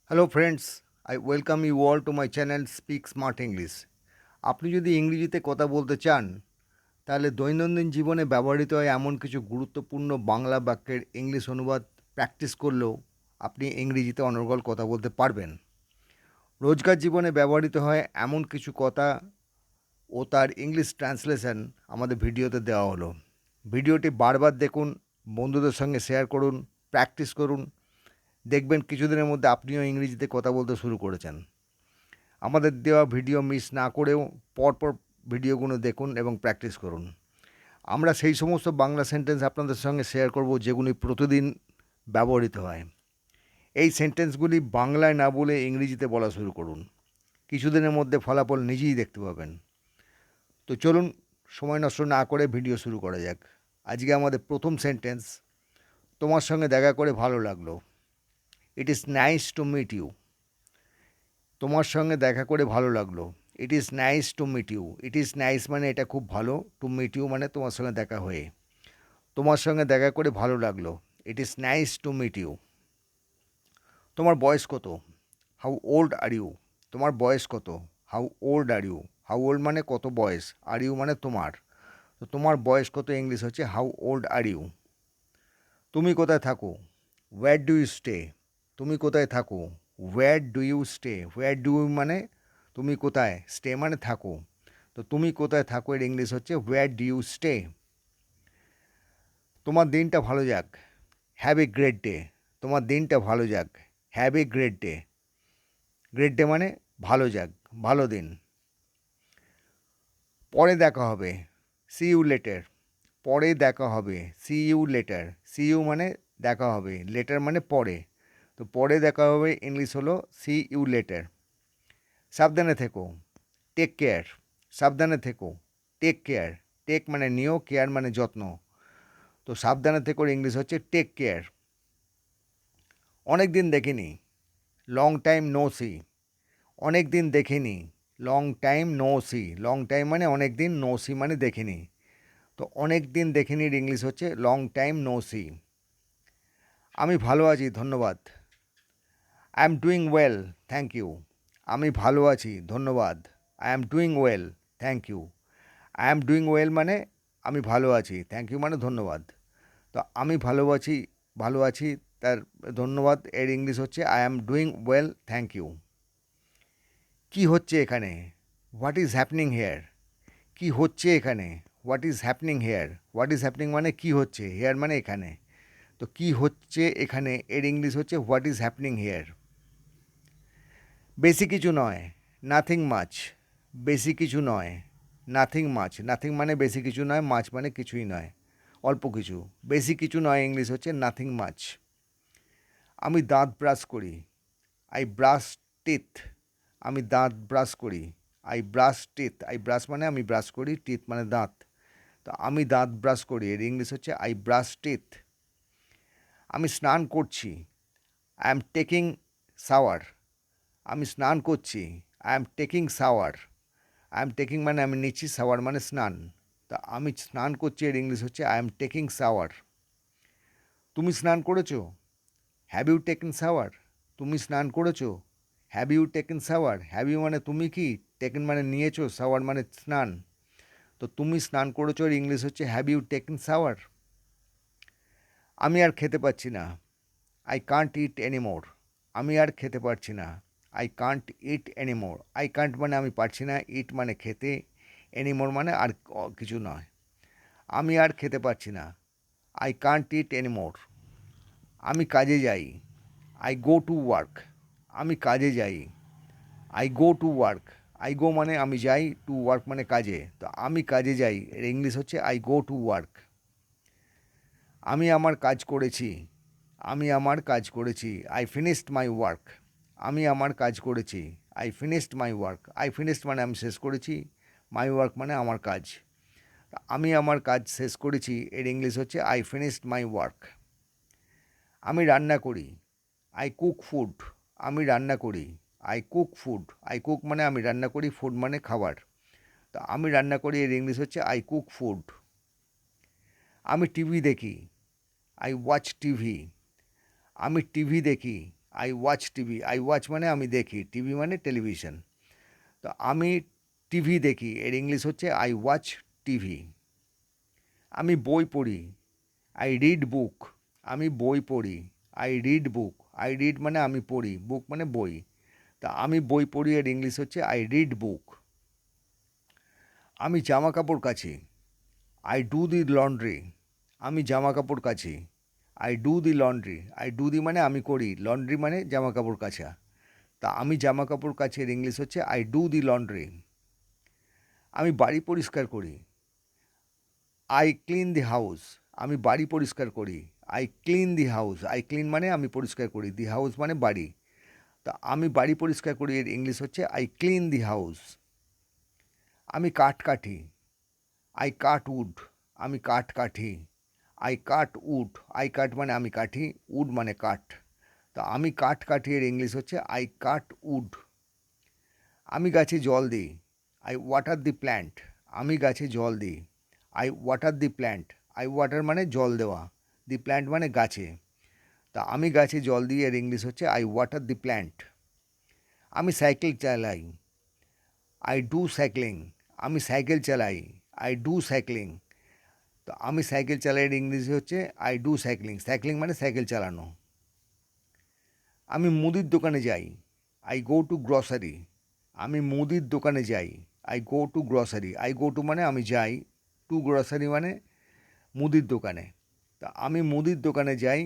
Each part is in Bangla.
Hello friends, I welcome you all to my channel speak smart English. আপনি যদি ইংরেজিতে কথা বলতে চান, তাহলে দৈনন্দিন জীবনে ব্যবহৃত হয় এমন কিছু গুরুত্বপূর্ণ বাংলা বাক্যের ইংলিশ অনুবাদ প্র্যাকটিস করলেও আপনি ইংরেজিতে অনর্গল কথা বলতে পারবেন। রোজকার জীবনে ব্যবহৃত হয় এমন কিছু কথা ও তার ইংলিশ ট্রান্সলেশন আমাদের ভিডিওতে দেওয়া হলো। ভিডিওটি বারবার দেখুন, বন্ধুদের সঙ্গে শেয়ার করুন, প্র্যাকটিস করুন। দেখবেন কিছুদিনের মধ্যে আপনিও ইংরেজিতে কথা বলতে শুরু করেছেন। আমাদের দেওয়া ভিডিও মিস না করেও পরপর ভিডিওগুলো দেখুন এবং প্র্যাকটিস করুন। আমরা সেই সমস্ত বাংলা সেন্টেন্স আপনাদের সঙ্গে শেয়ার করব যেগুলি প্রতিদিন ব্যবহৃত হয়। এই সেন্টেন্সগুলি বাংলায় না বলে ইংরেজিতে বলা শুরু করুন। কিছুদিনের মধ্যে ফলাফল নিজেই দেখতে পাবেন। তো চলুন, সময় নষ্ট না করে ভিডিও শুরু করা যাক। আজকে আমাদের প্রথম সেন্টেন্স, তোমার সঙ্গে দেখা করে ভালো লাগলো। It is nice to meet you. তোমার সঙ্গে দেখা করে ভালো লাগলো। It is nice to meet you. It is nice মানে এটা খুব ভালো, টু মিট ইউ মানে তোমার সঙ্গে দেখা হয়ে। তোমার সঙ্গে দেখা করে ভালো লাগলো। It is nice to meet you. তোমার বয়স কত? How old are you? তোমার বয়স কত? How old are you? How old মানে কত বয়স, আর ইউ মানে তোমার। তো তোমার বয়স কত ইংলিশ হচ্ছে হাউ ওল্ড আর ইউ। তুমি কোথায় থাকো? Where do you stay? তুমি কোথায় থাকো? Where do you stay? Where do you মানে তুমি কোথায়, স্টে মানে থাকো। তো তুমি কোথায় থাকো এর ইংলিশ হচ্ছে হোয়ার ডু ইউ স্টে। তোমার দিনটা ভালো যাক। Have a great day. তোমার দিনটা ভালো যাক। Have a great day. Great day মানে ভালো যাক, ভালো দিন। পরে দেখা হবে। See you later. পরে দেখা হবে। See you later. See you মানে দেখা হবে, লেটার মানে পরে। তো পরে দেখা হবে ইংলিশ হলো সি ইউ লেটার। সাবধানে থেকো। Take care. সাবধানে থেকো। Take care. টেক মানে নিও, কেয়ার মানে যত্ন। তো সাবধানে থেকোর ইংলিশ হচ্ছে টেক কেয়ার। অনেক দিন দেখিনি। Long time no see. অনেক দিন দেখিনি। Long time no see. Long time মানে অনেক দিন, নো সি মানে দেখিনি। তো অনেক দিন দেখিনির ইংলিশ হচ্ছে লং টাইম নো সি। আমি ভালো আছি, ধন্যবাদ। I am doing well, thank you. আমি ভালো আছি, ধন্যবাদ। I am doing well, thank you. I am doing well মানে আমি ভালো আছি, থ্যাংক ইউ মানে ধন্যবাদ। তো আমি ভালো আছি, ভালো আছি, তার ধন্যবাদ এর ইংলিশ হচ্ছে I am doing well, thank you. কী হচ্ছে এখানে? What is happening here? কী হচ্ছে এখানে? What is happening here? What is happening মানে কী হচ্ছে, হেয়ার মানে এখানে। তো কী হচ্ছে এখানে এর ইংলিশ হচ্ছে হোয়াট ইজ হ্যাপনিং হেয়ার। বেশি কিছু নয়। Nothing much. বেশি কিছু নয়। Nothing much. নাথিং মানে বেশি কিছু নয়, মাছ মানে কিছুই নয়, অল্প কিছু। বেশি কিছু নয় ইংলিশ হচ্ছে নাথিং মাচ। আমি দাঁত ব্রাশ করি। I brush teeth. আমি দাঁত ব্রাশ করি। I brush teeth. I brush মানে আমি ব্রাশ করি, টিথ মানে দাঁত। তো আমি দাঁত ব্রাশ করি এর ইংলিশ হচ্ছে আই ব্রাশ টিথ। আমি স্নান করছি। I am taking shower. আমি স্নান করছি। I am taking shower. I am taking মানে আমি নিচ্ছি, শাওয়ার মানে স্নান। তা আমি স্নান করছি এর ইংলিশ হচ্ছে আই এম টেকিং শাওয়ার। তুমি স্নান করেছো? Have you taken shower? তুমি স্নান করেছো? Have you taken shower? Have you মানে তুমি কি, টেকেন মানে নিয়েছো, শাওয়ার মানে স্নান। তো তুমি স্নান করেছো এর ইংলিশ হচ্ছে হ্যাভ ইউ টেকেন শাওয়ার। আমি আর খেতে পাচ্ছি না। I can't it anymore. আমি আর খেতে পারছি না। I can't it anymore. I can't মানে আমি পারছি না, ইট মানে খেতে, এনিমোর মানে আর কিছু নয়। আমি আর খেতে পারছি না। I can't it anymore. আমি কাজে যাই। I go to work. আমি কাজে যাই। I go to work. I go মানে আমি যাই, টু ওয়ার্ক মানে কাজে। তো আমি কাজে যাই এর ইংলিশ হচ্ছে আই গো টু ওয়ার্ক। আমি আমার কাজ করেছি। আমি আমার কাজ করেছি। I finished my work. আমি আমার কাজ করেছি। I finished my work. I finished মানে আমি শেষ করেছি, মাই ওয়ার্ক মানে আমার কাজ। আমি আমার কাজ শেষ করেছি এর ইংলিশ হচ্ছে আই ফিনিশড মাই ওয়ার্ক। আমি রান্না করি। I cook food. আমি রান্না করি। I cook food. I cook মানে আমি রান্না করি, ফুড মানে খাবার। তো আমি রান্না করি এর ইংলিশ হচ্ছে আই কুক ফুড। আমি টিভি দেখি। I watch TV. আমি টিভি দেখি। I watch TV, I watch মানে আমি দেখি, টিভি মানে টেলিভিশন। তো আমি টিভি দেখি, এর ইংলিশ হচ্ছে আই ওয়াচ টিভি। আমি বই পড়ি, আই রিড বুক, আমি বই পড়ি, I read book, I read মানে আমি পড়ি, বুক মানে বই। তা আমি বই পড়ি, এর ইংলিশ হচ্ছে আই রিড বুক। আমি জামা কাপড় কাচি, আই ডু দি লন্ড্রি, আমি জামা কাপড় কাচি, I do the laundry, I do the মানে আমি করি, লন্ড্রি মানে জামা কাপড় কাচা। তা আমি জামা কাপড় কাচি, এর ইংলিশ হচ্ছে আই ডু দি লন্ড্রি। আমি বাড়ি পরিষ্কার করি, আই ক্লিন দি হাউস, আমি বাড়ি পরিষ্কার করি, I clean the house, I clean মানে আমি পরিষ্কার করি, দি হাউস মানে বাড়ি। তা আমি বাড়ি পরিষ্কার করি, এর ইংলিশ হচ্ছে আই ক্লিন দি হাউস। আমি কাঠ কাটি, আই কাট উড, আমি কাঠ কাটি, I cut wood, I cut মানে আমি কাটি, উড মানে কাঠ। তা আমি কাঠ কাটি, এর ইংলিশ হচ্ছে আই কাট উড। আমি গাছে জল দিই, আই ওয়াটার দি প্ল্যান্ট, আমি গাছে জল দিই, I water the plant, I water মানে জল দেওয়া, দি প্ল্যান্ট মানে গাছে। তা আমি গাছে জল দিই, এর ইংলিশ হচ্ছে আই ওয়াটার দি প্ল্যান্ট। আমি সাইকেল চালাই, আই ডু সাইক্লিং, আমি সাইকেল চালাই, আই ডু সাইক্লিং। তো আমি সাইকেল চালাই, এর ইংলিশ হচ্ছে আই ডু সাইক্লিং, সাইক্লিং মানে সাইকেল চালানো। আমি মুদির দোকানে যাই, আই গো টু গ্রসারি, আমি মুদির দোকানে যাই, I go to grocery, I go to মানে আমি যাই, টু গ্রসারি মানে মুদির দোকানে। তা আমি মুদির দোকানে যাই,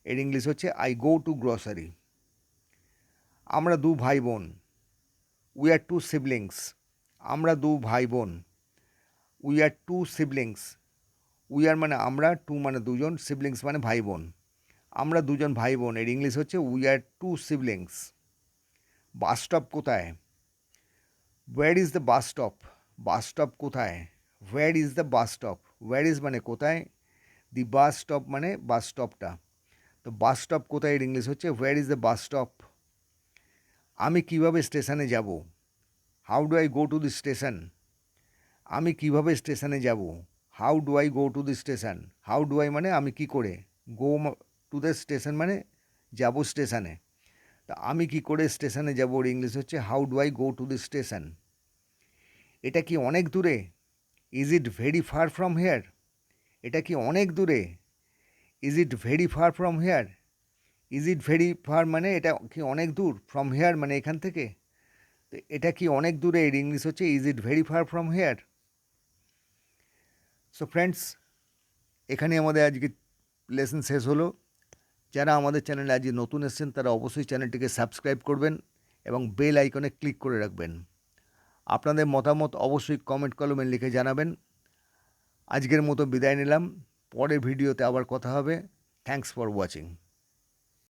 এর ইংলিশ হচ্ছে আই গো টু গ্রসারি। আমরা দু ভাই বোন, উই আর টু সিবলিংস, আমরা দু ভাই বোন, we are two siblings, we are মানে আমরা, টু মানে দুজন, সিবলিংস মানে ভাই বোন। আমরা দুজন ভাই বোন, এর ইংলিশ হচ্ছে we are two siblings. Bus stop কোথায়, where is the bus stop, bus stop কোথায়, where is the bus stop, where is মানে কোথায়, দি বাস স্টপ মানে বাস স্টপটা। তো বাস স্টপ কোথায়, এর ইংলিশ হচ্ছে হোয়ার ইজ দ্য বাস স্টপ। আমি কিভাবে স্টেশনে যাব, how do I go to the station, আমি কিভাবে স্টেশনে যাব, how do I go to the station, how do I মানে আমি কি করে, গো টু দ্য স্টেশন মানে যাব স্টেশনে। তা আমি কি করে স্টেশনে যাব, ওর ইংলিশ হচ্ছে how do I go to the station. এটা কি অনেক দূরে, is it very far from here, এটা কি অনেক দূরে, is it very far from here, is it very far মানে এটা কি অনেক দূর, ফ্রম হেয়ার মানে এখান থেকে। তো এটা কি অনেক দূরে, এর ইংলিশ হচ্ছে is it very far from here. So friends, এখানে আমাদের আজকে লেসন শেষ হলো। যারা আমাদের চ্যানেলে আজকে নতুন এসেছেন তারা অবশ্যই চ্যানেলটিকে সাবস্ক্রাইব করবেন এবং বেল আইকনে ক্লিক করে রাখবেন। আপনাদের মতামত অবশ্যই কমেন্ট কলমে লিখে জানাবেন। আজকের মতো বিদায় নিলাম, পরের ভিডিওতে আবার কথা হবে। Thanks for watching.